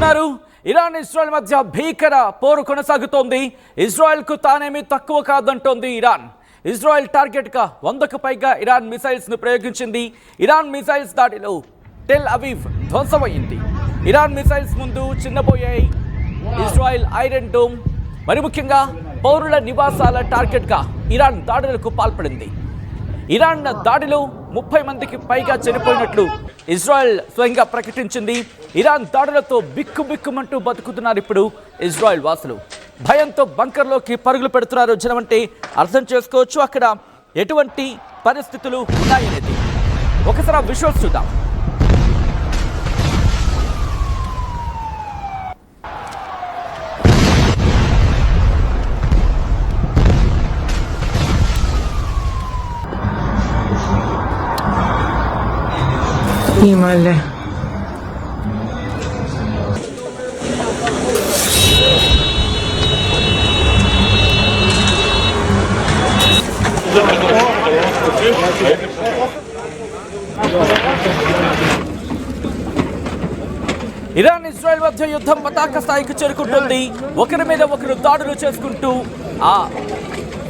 చూస్తున్నారు Iran Israel మధ్య భీకర పోరు కొనసాగుతోంది. ఇజ్రాయెల్కు తానేమీ తక్కువ కాదంటోంది ఇరాన్. ఇజ్రాయెల్ టార్గెట్గా 100కు పైగా ఇరాన్ మిసైల్స్ను ప్రయోగించింది. ఇరాన్ మిసైల్స్ దాడిలో టెల్ అవీవ్ ధ్వంసమైంది. ఇరాన్ మిసైల్స్ ముందు చిన్నపోయాయి ఇజ్రాయెల్ ఐరన్ డోమ్. మరి ముఖ్యంగా పౌరుల నివాసాల టార్గెట్గా ఇరాన్ దాడులకు పాల్పడింది. ఇరాన్ దాడిలో 30 మందికి పైగా చనిపోయినట్లు ఇజ్రాయెల్ స్వయంగా ప్రకటించింది. ఇరాన్ దాడులతో బిక్కుబిక్కుమంటూ బతుకుతున్నారు ఇప్పుడు ఇజ్రాయెల్ వాసులు. భయంతో బంకర్లోకి పరుగులు పెడుతున్నారు జనం. అంటే అర్థం చేసుకోవచ్చు అక్కడ ఎటువంటి పరిస్థితులు ఉన్నాయనేది. ఒకసారి విజువల్స్ చూద్దాం. Himalaya. ఇరాన్ ఇజ్రాయెల్ మధ్య యుద్ధం పతాక స్థాయికి చేరుకుంటుంది. ఒకరి మీద ఒకరు దాడులు చేసుకుంటూ ఆ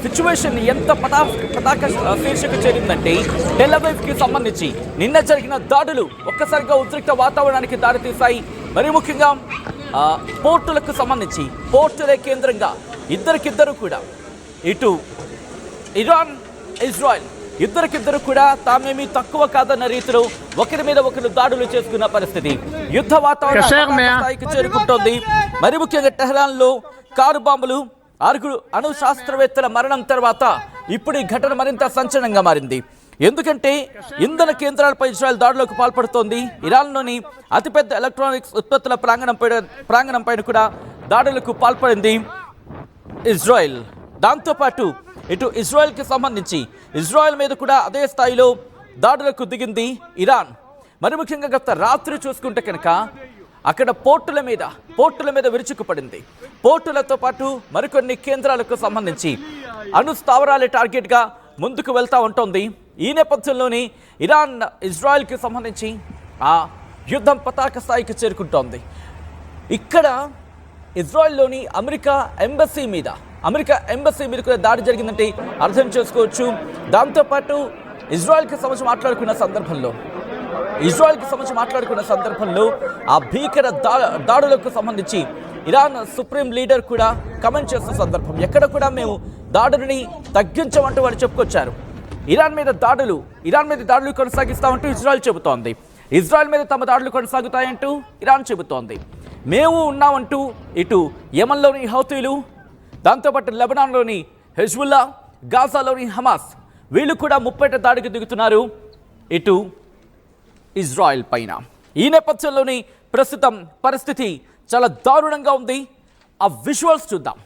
సిచ్యువేషన్ ఎంత పతాక శీర్షిక చేరిందంటే టెల్ అవీవ్కి సంబంధించి నిన్న జరిగిన దాడులు ఒక్కసారిగా ఉద్రిక్త వాతావరణానికి దారితీశాయి. మరి ముఖ్యంగా పోర్టులకు సంబంధించి పోర్టులే కేంద్రంగా ఇద్దరికిద్దరు కూడా ఇటు ఇరాన్ ఇజ్రాయెల్ ఇద్దరికిద్దరు కూడా తామేమీ తక్కువ కాదన్న రీతిలో ఒకరి మీద ఒకరు దాడులు చేసుకున్న పరిస్థితి. యుద్ధ వాతావరణం స్థాయికి చేరుకుంటోంది. మరి ముఖ్యంగా టెహ్రాన్లో కారు బాంబులు, 6 అణు శాస్త్రవేత్తల మరణం తర్వాత ఇప్పుడు ఈ ఘటన మరింత సంచలనంగా మారింది. ఎందుకంటే ఇంధన కేంద్రాలపై ఇజ్రాయెల్ దాడులకు పాల్పడుతోంది. ఇరాన్లోని అతిపెద్ద ఎలక్ట్రానిక్స్ ఉత్పత్తుల ప్రాంగణం పైన కూడా దాడులకు పాల్పడింది ఇజ్రాయెల్. దాంతోపాటు ఇటు ఇజ్రాయెల్కి సంబంధించి ఇజ్రాయెల్ మీద కూడా అదే స్థాయిలో దాడులకు దిగింది ఇరాన్. మరి ముఖ్యంగా గత రాత్రి చూసుకుంటే కనుక అక్కడ పోర్టుల మీద విరుచుకుపడింది. పోర్టులతో పాటు మరికొన్ని కేంద్రాలకు సంబంధించి అణు స్థావరాలే టార్గెట్గా ముందుకు వెళ్తూ ఉంటుంది. ఈ నేపథ్యంలోని ఇరాన్ ఇజ్రాయెల్కి సంబంధించి ఆ యుద్ధం పతాక స్థాయికి చేరుకుంటోంది. ఇక్కడ ఇజ్రాయెల్లోని అమెరికా ఎంబసీ మీద కూడా దాడి జరిగిందంటే అర్థం చేసుకోవచ్చు. దాంతోపాటు ఇజ్రాయెల్కి సంబంధించి మాట్లాడుకున్న సందర్భంలో ఆ భీకర దాడులకు సంబంధించి ఇరాన్ సుప్రీం లీడర్ కూడా కమెంట్ చేస్తున్న సందర్భం. ఎక్కడ కూడా మేము దాడులని తగ్గించమంటూ వాళ్ళు చెప్పుకొచ్చారు. ఇరాన్ మీద దాడులు కొనసాగిస్తామంటూ ఇజ్రాయెల్ చెబుతోంది. ఇజ్రాయెల్ మీద తమ దాడులు కొనసాగుతాయంటూ ఇరాన్ చెబుతోంది. మేము ఉన్నామంటూ ఇటు యెమెన్లోని హౌతీలు, దాంతోపాటు లెబనాన్లోని హెజ్బుల్లా, గాజాలోని హమాస్ వీళ్ళు కూడా ముప్పేట దాడికి దిగుతున్నారు ఇటు ఇజ్రాయెల్ పైన. ఈ నేపథ్యంలోని ప్రస్తుతం పరిస్థితి చాలా దారుణంగా ఉంది. ఆ విజువల్స్ చూద్దాం.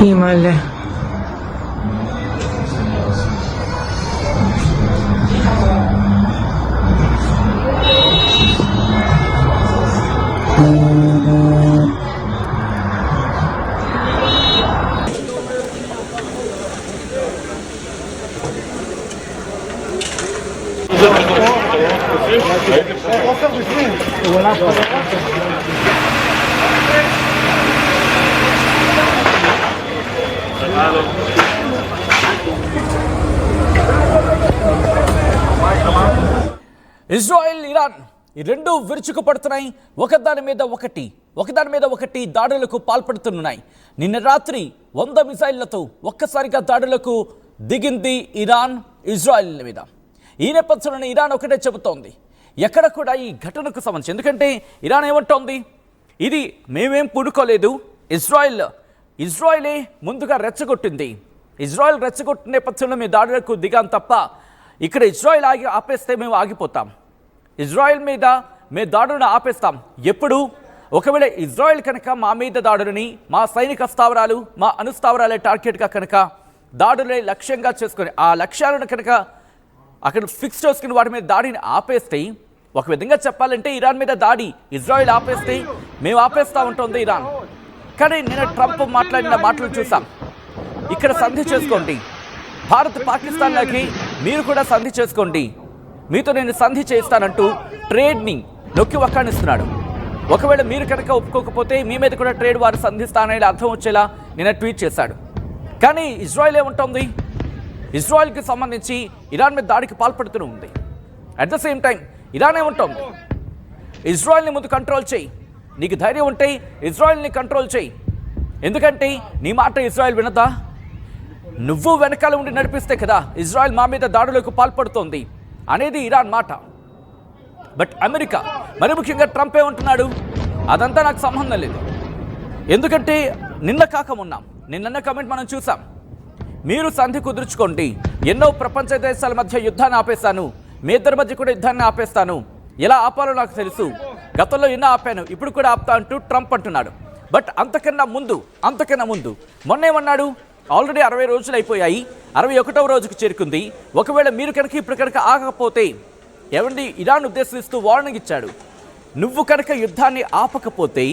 Himalaya. ఇజ్రాయెల్ ఇరాన్ ఈ రెండు విరుచుకుపడుతున్నాయి. ఒకదాని మీద ఒకటి దాడులకు పాల్పడుతున్నాయి. నిన్న రాత్రి 100 మిసైళ్లతో ఒక్కసారిగా దాడులకు దిగింది ఇరాన్ ఇజ్రాయెల్ మీద. ఈ నేపథ్యంలో ఇరాన్ ఒకటే చెబుతోంది, ఎక్కడ కూడా ఈ ఘటనకు సంబంధించి. ఎందుకంటే ఇరాన్ ఏమంటోంది, ఇది మేమేం పూడుకోలేదు, ఇజ్రాయెలే ముందుగా రెచ్చగొట్టింది. ఇజ్రాయెల్ రెచ్చగొట్టిన నేపథ్యంలో మేము దాడులకు దిగాం తప్ప ఇక్కడ ఇజ్రాయెల్ ఆపేస్తే మేము ఆగిపోతాం. ఇజ్రాయెల్ మీద మేము దాడులను ఆపేస్తాం. ఎప్పుడు ఒకవేళ ఇజ్రాయెల్ కనుక మా మీద దాడులని, మా సైనిక స్థావరాలు, మా అణుస్థావరాలే టార్గెట్గా కనుక దాడులే లక్ష్యంగా చేసుకొని ఆ లక్ష్యాలను కనుక అక్కడ ఫిక్స్ చేసుకుని వాటి మీద దాడిని ఆపేస్తే ఒక విధంగా చెప్పాలంటే ఇరాన్ మీద దాడి ఇజ్రాయెల్ ఆపేస్తే మేము ఆపేస్తూ ఉంటుంది ఇరాన్. కానీ నిన్న ట్రంప్ మాట్లాడిన మాటలు చూసాం. ఇక్కడ సంధి చేసుకోండి, భారత్ పాకిస్తాన్లకి మీరు కూడా సంధి చేసుకోండి, మీతో నేను సంధి చేస్తానంటూ ట్రేడ్ని నొక్కి వక్కాణిస్తున్నాడు. ఒకవేళ మీరు కనుక ఒప్పుకోకపోతే మీ మీద కూడా ట్రేడ్ వారు సంధిస్తానని అర్థం వచ్చేలా నిన్న ట్వీట్ చేశాడు. కానీ ఇజ్రాయెల్ ఏముంటుంది, ఇజ్రాయెల్కి సంబంధించి ఇరాన్ మీద దాడికి పాల్పడుతూ ఉంది. At the same time Iran ఏముంటుంది, ఇజ్రాయెల్ని ముందు కంట్రోల్ చేయి, నీకు ధైర్యం ఉంటే ఇజ్రాయెల్ని కంట్రోల్ చేయి, ఎందుకంటే నీ మాట ఇజ్రాయెల్ వినదా, నువ్వు వెనకాల ఉండి నడిపిస్తే కదా ఇజ్రాయెల్ మా మీద దాడులకు పాల్పడుతోంది అనేది ఇరాన్ మాట. బట్ అమెరికా, మరి ముఖ్యంగా ట్రంప్ ఏమంటున్నాడు, అదంతా నాకు సంబంధం లేదు, ఎందుకంటే నిన్న కాక ఉన్నాం, నిన్న కమెంట్ మనం చూసాం, మీరు సంధి కుదుర్చుకోండి, ఎన్నో ప్రపంచ దేశాల మధ్య యుద్ధాన్ని ఆపేస్తాను, మీ ఇద్దరి మధ్య కూడా యుద్ధాన్ని ఆపేస్తాను, ఎలా ఆపాలో నాకు తెలుసు, గతంలో ఎన్నో ఆపాను, ఇప్పుడు కూడా ఆపుతా అంటూ ట్రంప్ అంటున్నాడు. బట్ అంతకన్నా ముందు మొన్నేమన్నాడు, ఆల్రెడీ 60 రోజులు అయిపోయాయి, 61వ రోజుకు చేరుకుంది, ఒకవేళ మీరు కనుక ఇప్పుడు కనుక ఆగకపోతే ఏమండి ఇరాన్ ఉద్దేశిస్తూ వార్నింగ్ ఇచ్చాడు, నువ్వు కనుక యుద్ధాన్ని ఆపకపోతే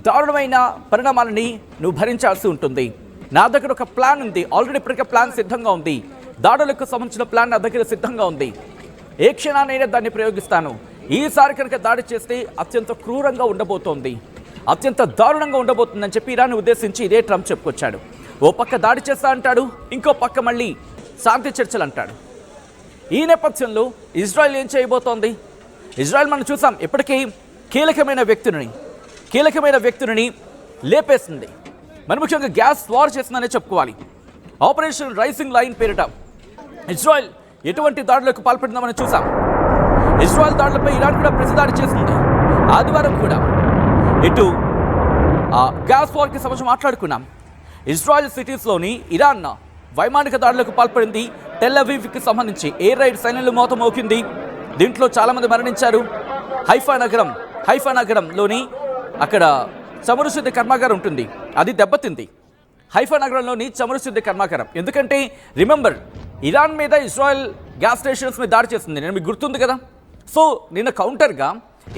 దారుణమైన పరిణామాలని నువ్వు భరించాల్సి ఉంటుంది, నా దగ్గర ఒక ప్లాన్ ఉంది, ఆల్రెడీ ఇప్పటికే ప్లాన్ సిద్ధంగా ఉంది, దాడులకు సంబంధించిన ప్లాన్ నా దగ్గర సిద్ధంగా ఉంది, ఏ క్షణానైనా దాన్ని ప్రయోగిస్తాను, ఈసారి కనుక దాడి చేస్తే అత్యంత క్రూరంగా ఉండబోతోంది, అత్యంత దారుణంగా ఉండబోతుందని చెప్పి ఇరాన్ ఉద్దేశించి ఇదే ట్రంప్ చెప్పుకొచ్చాడు. ఓ పక్క దాడి చేస్తా అంటాడు, ఇంకో పక్క మళ్ళీ శాంతి చర్చలు అంటాడు. ఈ నేపథ్యంలో ఇజ్రాయెల్ ఏం చేయబోతోంది, ఇజ్రాయెల్ మనం చూసాం ఇప్పటికీ కీలకమైన వ్యక్తులని లేపేసింది, మరి ముఖ్యంగా గ్యాస్ వార్ చేసిందనే చెప్పుకోవాలి. ఆపరేషన్ రైజింగ్ లైన్ పేరిట ఇజ్రాయెల్ ఎటువంటి దాడులకు పాల్పడిందో మనం చూసాం. ఇజ్రాయెల్ దాడులపై ఇరాన్ కూడా ప్రతిదాడి చేసింది. ఆదివారం కూడా ఇటు గ్యాస్ వార్కి సంబంధించి మాట్లాడుకున్నాం. ఇజ్రాయెల్ సిటీస్లోని ఇరాన్ వైమానిక దాడులకు పాల్పడింది. టెల్ అవీవ్కి సంబంధించి ఎయిర్ రైడ్ సైన్యంలో మోత మోకింది, దీంట్లో చాలామంది మరణించారు. హైఫా నగరంలోని అక్కడ చమురు శుద్ధి కర్మాగారం ఉంటుంది, అది దెబ్బతింది. హైఫా నగరంలోని చమురు శుద్ధి కర్మాగారం, ఎందుకంటే రిమెంబర్ ఇరాన్ మీద ఇజ్రాయెల్ గ్యాస్ స్టేషన్స్ మీద దాడి చేస్తుంది, నేను మీకు గుర్తుంది కదా. సో నిన్న కౌంటర్గా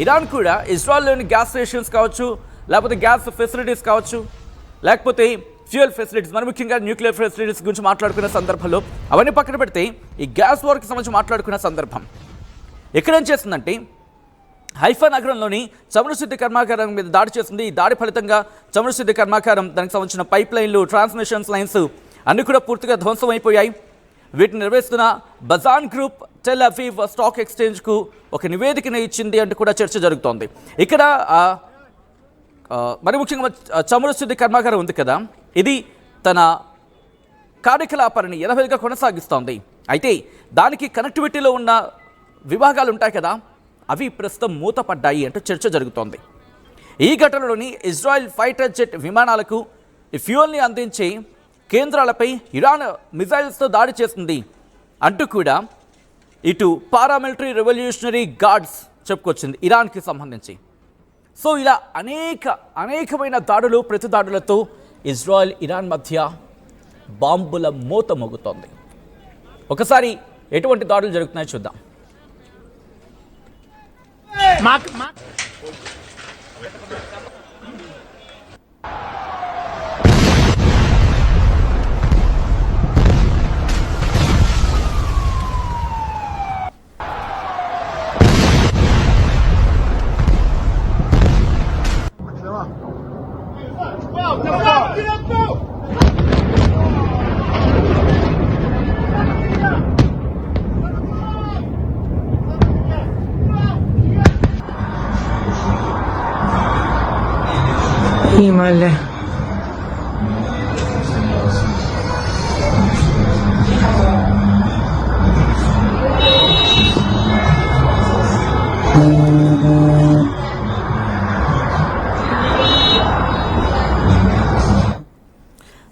ఇరాన్ కూడా ఇజ్రాయెల్లోని గ్యాస్ స్టేషన్స్ కావచ్చు, లేకపోతే గ్యాస్ ఫెసిలిటీస్ కావచ్చు, లేకపోతే ఫ్యూయల్ ఫెసిలిటీస్, మరి ముఖ్యంగా న్యూక్లియర్ ఫెసిలిటీస్ గురించి మాట్లాడుకునే సందర్భంలో అవన్నీ పక్కన పెడితే ఈ గ్యాస్ వార్కి సంబంధించి మాట్లాడుకునే సందర్భం ఎక్కడేం చేస్తుందంటే హైఫా నగరంలోని చమురు శుద్ధి కర్మాగారం మీద దాడి చేస్తుంది. ఈ దాడి ఫలితంగా చమురు శుద్ధి కర్మాగారం, దానికి సంబంధించిన పైప్ లైన్లు, ట్రాన్స్మిషన్ లైన్స్ అన్నీ కూడా పూర్తిగా ధ్వంసం అయిపోయాయి. వీటిని నిర్వహిస్తున్న బజాన్ గ్రూప్ టెల్ అవీవ్ స్టాక్ ఎక్స్చేంజ్కు ఒక నివేదికను ఇచ్చింది అంటూ కూడా చర్చ జరుగుతోంది. ఇక్కడ మరి ముఖ్యంగా చమురు శుద్ధి కర్మాగారం ఉంది కదా, ఇది తన కార్యకలాపాలని యథావిధిగా కొనసాగిస్తోంది. అయితే దానికి కనెక్టివిటీలో ఉన్న విభాగాలు ఉంటాయి కదా, అవి ప్రస్తుతం మూతపడ్డాయి అంటూ చర్చ జరుగుతోంది. ఈ ఘటనలోని ఇజ్రాయెల్ ఫైటర్ జెట్ విమానాలకు ఫ్యూయల్ని అందించే కేంద్రాలపై ఇరాన్ మిజైల్స్తో దాడి చేస్తుంది అంటూ కూడా ఇటు పారామిలిటరీ రెవల్యూషనరీ గార్డ్స్ చెప్పుకొచ్చింది ఇరాన్కి సంబంధించి. సో ఇలా అనేకమైన దాడులు, ప్రతి దాడులతో ఇజ్రాయెల్ ఇరాన్ మధ్య బాంబుల మోత మోగుతోంది. ఒకసారి ఎటువంటి దాడులు జరుగుతున్నాయో చూద్దాం. Himalaya.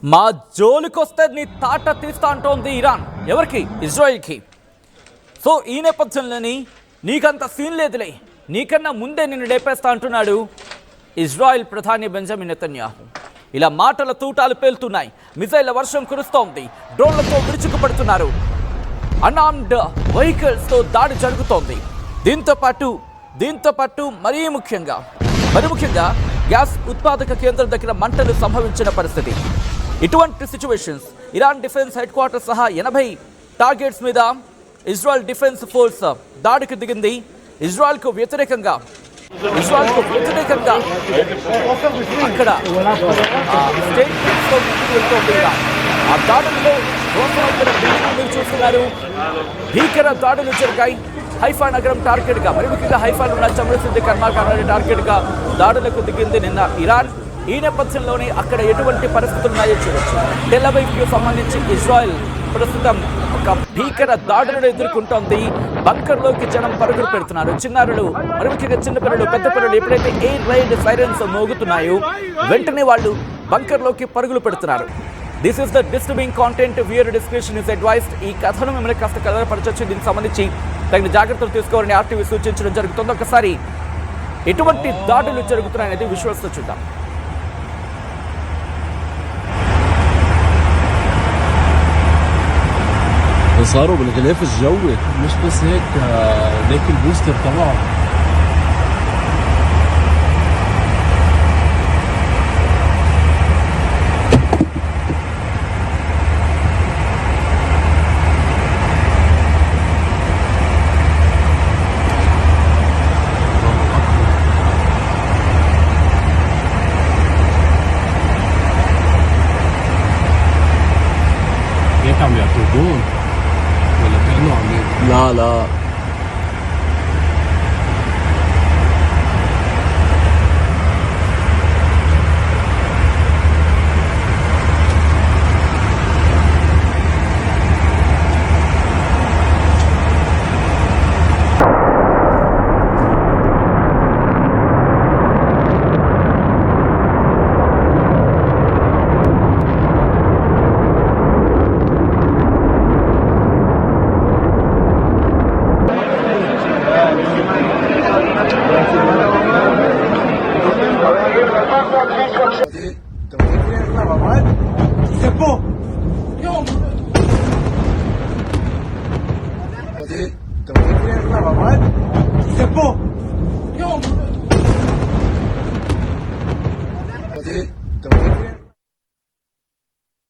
మా జోలికొస్తే నీ తాట తీస్తా అంటోంది ఇరాన్. ఎవరికి? ఇజ్రాయెల్కి. సో ఈ నేపథ్యంలోని నీకంత సీన్ లేదులే, నీకన్నా ముందే నిన్ను లేపేస్తా అంటున్నాడు ఇజ్రాయెల్ ప్రధాని బెంజమిన్ నెతన్యాహు. ఇలా మాటల తూటాలు పేలుతున్నాయి, మిజైళ్ల వర్షం కురుస్తోంది, డ్రోన్లతో విరుచుకుపడుతున్నారు. అన్ఆర్మ్డ్ వెహికల్స్ తో దాడి జరుగుతోంది. దీంతో పాటు మరీ ముఖ్యంగా గ్యాస్ ఉత్పాదక కేంద్రం దగ్గర మంటలు సంభవించిన పరిస్థితి. ఇటువంటి situations Iran defence head quarter సహా 80 టార్గెట్స్ మీద ఇజ్రాయెల్ డిఫెన్స్ ఫోర్స్ దాడికి దిగింది. ఇజ్రాయెల్కు వ్యతిరేకంగా అక్కడ స్టేట్మెంట్స్తో వెళ్తోంది. ఆ దాడుల్లో మీరు చూస్తున్నారు, భీకర దాడులు జరిగాయి. హైఫా నగరం టార్గెట్గా, మరి ముఖ్యంగా హైఫాలో ఉన్న చమురు కర్మాగారాన్ని టార్గెట్గా దాడులకు దిగింది నిన్న ఇరాన్. ఈ నేపథ్యంలోనే అక్కడ ఎటువంటి పరిస్థితులు ఉన్నాయో చూడొచ్చు. టెల్ అవీవ్కు సంబంధించి ఇజ్రాయెల్ ప్రస్తుతం ఒక భీకర దాడులను ఎదుర్కొంటోంది. బంకర్లోకి జనం పరుగులు పెడుతున్నారు. చిన్నారులు, మరి ముఖ్యంగా చిన్నపిల్లలు, పెద్ద పిల్లలు ఎప్పుడైతే ఎయిర్ రైడ్ సైరన్స్ మోగుతున్నాయో వెంటనే వాళ్ళు బంకర్లోకి పరుగులు పెడుతున్నారు. This is the disturbing content, viewer description is advised. ఈ కథను మిమ్మల్ని కాస్త కలవరపరచొచ్చు. దీనికి సంబంధించి తగిన జాగ్రత్తలు తీసుకోవాలని ఆర్టీవీ సూచించడం జరుగుతుంది. ఒకసారి ఎటువంటి దాడులు జరుగుతున్నాయనేది విజువల్స్తో చూద్దాం. صاروا بالغلاف الجوي مش بس هيك ليك البوستر تبعه. هيك عم يعطوا جول ولا كأنه عم لا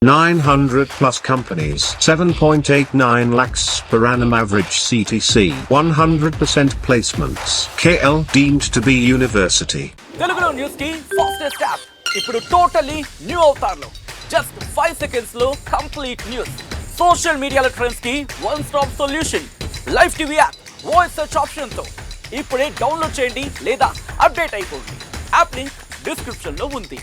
900 plus companies, 7.89 lakhs per annum average CTC, 100% placements. KL deemed to be university. తెలుగులో న్యూస్ కి ఫాస్టెస్ట్ యాప్ ఇప్పుడు టోటలీ న్యూ అవతార్లో జస్ట్ 5 seconds లో కంప్లీట్ న్యూస్. సోషల్ మీడియాలో ట్రెండ్స్ కి one stop solution. Live TV app voice search option తో ఇప్పుడే download చేయండి లేదా అప్డేట్ అయిపోండి. యాప్ లింక్ డిస్క్రిప్షన్ లో ఉంది.